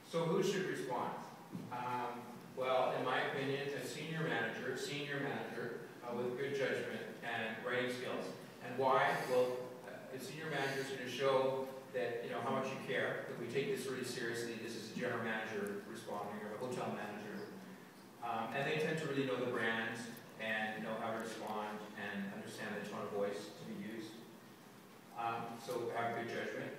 So who should respond? Well, in my opinion, a senior manager with good judgment and writing skills. And why? Well, a senior manager is going to show that how much you care, that we take this really seriously. This is a general manager responding, or a hotel manager. And they tend to really know the brand and know how to respond and understand the tone of voice to be used. So have good judgment,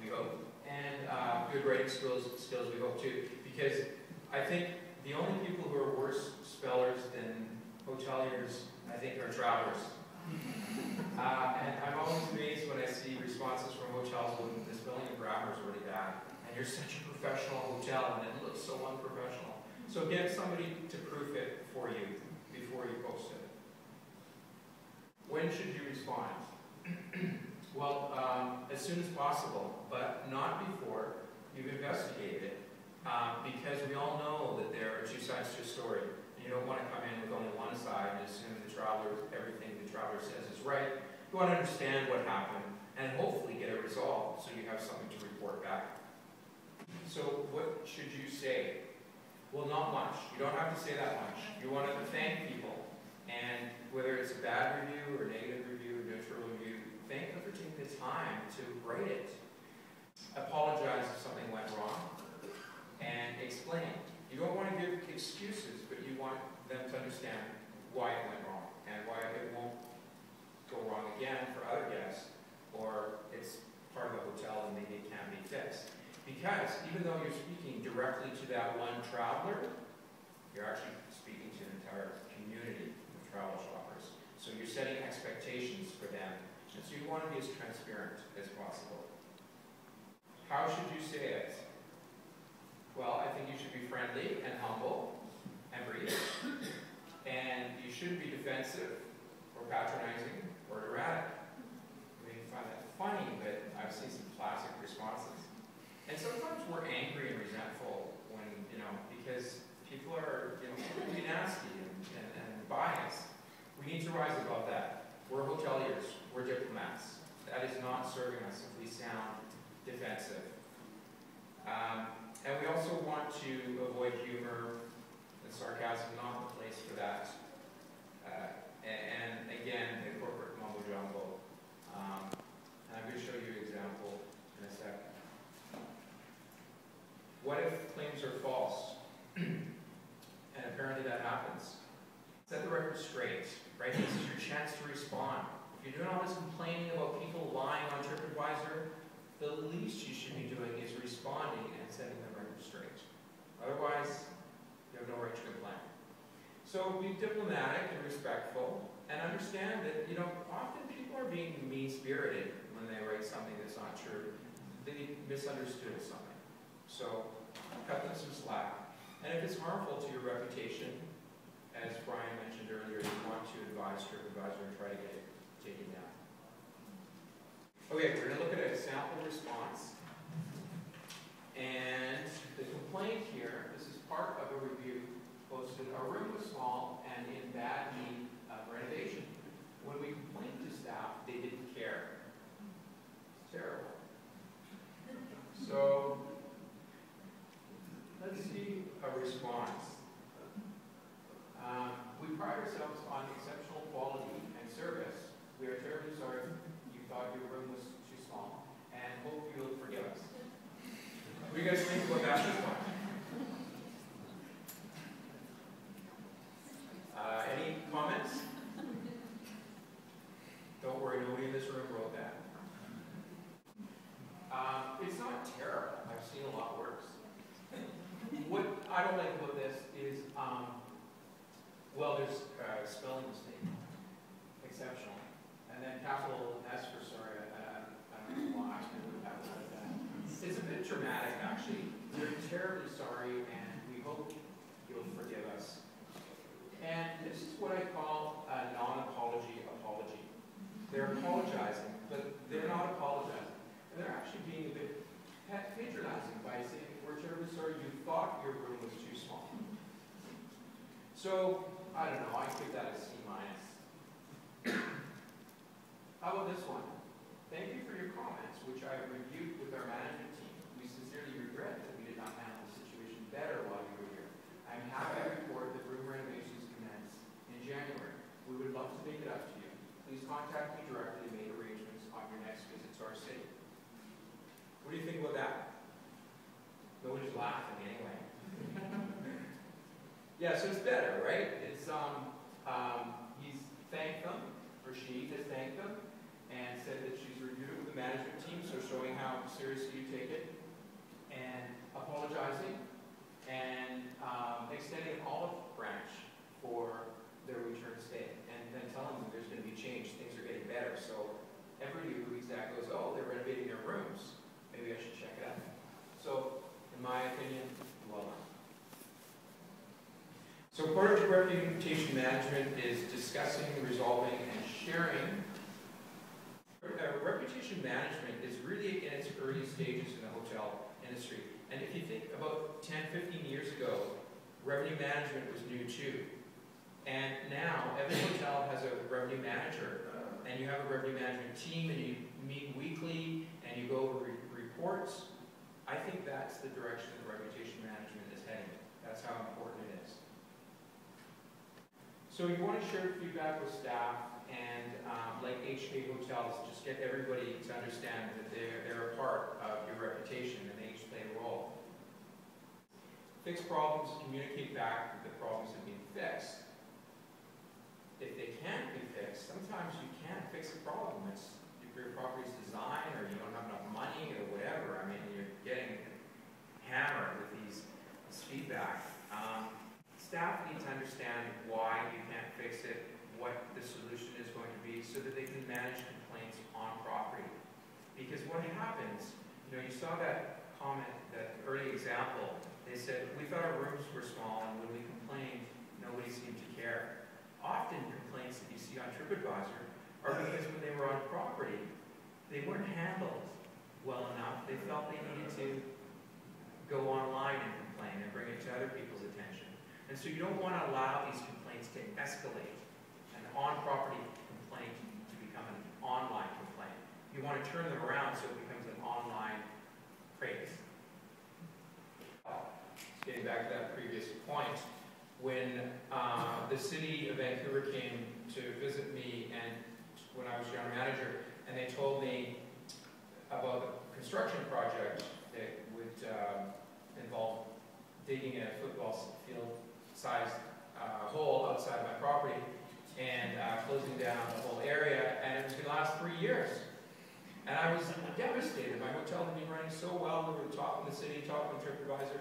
we hope. And good writing skills we hope too. Because I think the only people who are worse spellers than hoteliers, I think, are travelers. And I'm always amazed when I see responses from hotels when the spelling and grammar is really bad. And you're such a professional hotel and it looks so unprofessional. So get somebody to proof it for you before you post it. When should you respond? Well, as soon as possible, but not before you've investigated it. Because we all know that there are two sides to a story. And you don't want to come in with only one side and assume everything the traveler says is right. You want to understand what happened and hopefully get it resolved so you have something to report back. So what should you say? Well, not much. You don't have to say that much. You want to thank people. And whether it's a bad review or negative review or neutral review, thank them for taking the time to write it. Apologize if something went wrong. And explain. You don't want to give excuses, but you want them to understand why it went wrong and why it won't go wrong again for other guests, or it's part of the hotel and maybe it can be fixed. Because even though you're speaking directly to that one traveler, you're actually speaking to an entire community of travel shoppers. So you're setting expectations for them, and so you want to be as transparent as possible. How should you say it? Well, I think you should be friendly and humble and brief. And you shouldn't be defensive or patronizing or erratic. You may find that funny, but I've seen some classic responses. And sometimes we're angry and resentful when, because people are, really nasty and biased. We need to rise above that. We're hoteliers. We're diplomats. That is not serving us if we sound defensive. And we also want to avoid humor and sarcasm, not the place for that. And again, the corporate mumbo jumbo. And I'm going to show you an example in a second. What if claims are false? And apparently that happens. Set the record straight, right? This is your chance to respond. If you're doing all this complaining about people lying on TripAdvisor, the least you should be doing is responding and setting the record straight. Otherwise, you have no right to complain. So be diplomatic and respectful, and understand that, often people are being mean-spirited when they write something that's not true. They misunderstood something. So cut them some slack. And if it's harmful to your reputation, as Brian mentioned earlier, you want to advise TripAdvisor and try to get it taken down. Okay, we're going to look at a sample response. And the complaint here, this is part of a review posted. Our room was small and in bad need of renovation. When we complained to staff, they didn't care. Terrible. So, let's see a response. We pride ourselves on exceptional quality and service. We are terribly sorry you thought your room was too small, and hope you'll forgive us. What do you guys think about that response? Any comments? Don't worry, nobody in this room wrote that. It's not terrible. I've seen a lot worse. What I don't like about this is, there's a spelling mistake. Exceptional. And then capital S for sorry. I don't know why I would have like that. It's a bit dramatic, actually. We're terribly sorry, and we hope you'll forgive us. And this is what I call a non-apology apology. They're apologizing, but they're not apologizing. And they're actually being a bit patronizing by saying, we're terribly sorry you thought your room was too small. So, I don't know, I give that a C-. How about this one? Thank you for your comments, which I reviewed with our management team. We sincerely regret that we did not handle Yeah, so it's better, right? It's he's thanked them, or she has thanked them, and said that she's reviewed it with the management team, so showing how seriously you take it, and apologizing, and extending an olive branch for their return stay, and then telling them there's going to be change, things are getting better. So every 2 weeks that goes, oh, they're renovating their rooms, maybe I should check it out. So, in my opinion, well done. So part of reputation management is discussing, resolving, and sharing. Reputation management is really in its early stages in the hotel industry. And if you think about 10, 15 years ago, revenue management was new too. And now every hotel has a revenue manager, and you have a revenue management team, and you meet weekly, and you go over reports. I think that's the direction that reputation management is heading. That's how important it is. So you want to share feedback with staff, and like HK Hotels, just get everybody to understand that they're a part of your reputation, and they each play a role. Fix problems, communicate back that the problems have been fixed. If they can't be fixed, sometimes you can't fix a problem. It's if your property's design, or you don't have enough money, or whatever. I mean, you're getting hammered with this feedback. Staff need to understand why you can't fix it, what the solution is going to be, so that they can manage complaints on property. Because what happens, you saw that comment, that early example. They said, we thought our rooms were small, and when we complained, nobody seemed to care. Often complaints that you see on TripAdvisor are because when they were on property, they weren't handled well enough. They felt they needed to go online and complain and bring it to other people's attention. And so you don't want to allow these complaints to escalate, an on-property complaint to become an online complaint. You want to turn them around so it becomes an online praise. Getting back to that previous point, when the city of Vancouver came to visit me, and when I was general manager, and they told me about the construction project that would involve digging a football field-sized hole outside my property and closing down the whole area, and it was going to last 3 years. And I was devastated. My hotel had been running so well. We were talking to the city, talking to TripAdvisor.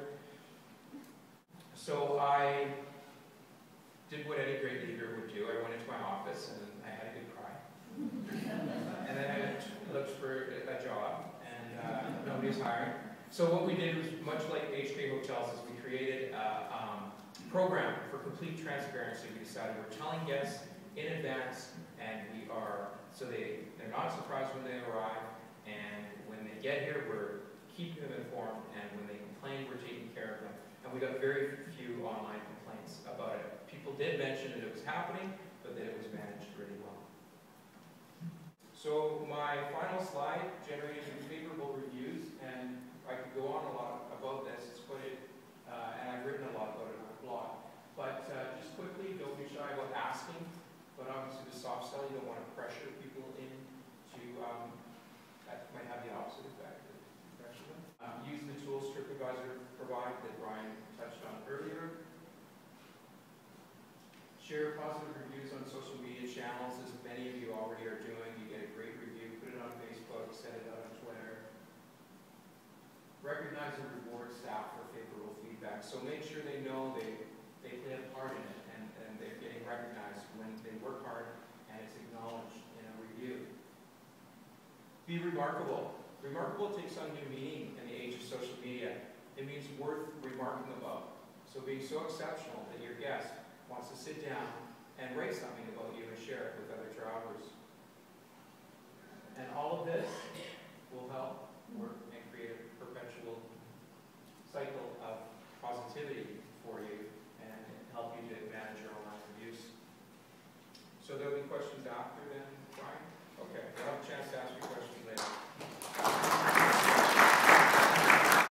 So I did what any great leader would do. I went into my office and I had a good cry. And then I looked for a job, and nobody was hiring. So what we did was, much like HK Hotels, is we created a program for complete transparency. We decided we're telling guests in advance, and so they're not surprised when they arrive, and when they get here, we're keeping them informed, and when they complain, we're taking care of them. And we got very few online complaints about it. People did mention that it was happening, but that it was managed really well. So my final slide, generating favorable reviews, and I could go on a lot about this. It's and I've written a lot about it on the blog. But just quickly, don't be shy about asking. But obviously, the soft sell, you don't want to pressure people into. That might have the opposite effect of pressure them. Use the tools TripAdvisor provides that Brian touched on earlier. Share positive reviews on social media channels, as many of you already are doing. You get a great review, put it on Facebook, set it out on Twitter. Recognize and reward staff for favorable feedback. So make sure they know they play a part in it, and they're getting recognized when they work hard and it's acknowledged in a review. Be remarkable. Remarkable takes on new meaning in the age of social media. It means worth remarking about. So being so exceptional that your guest wants to sit down and write something about you and share it with other travelers. And all of this will help work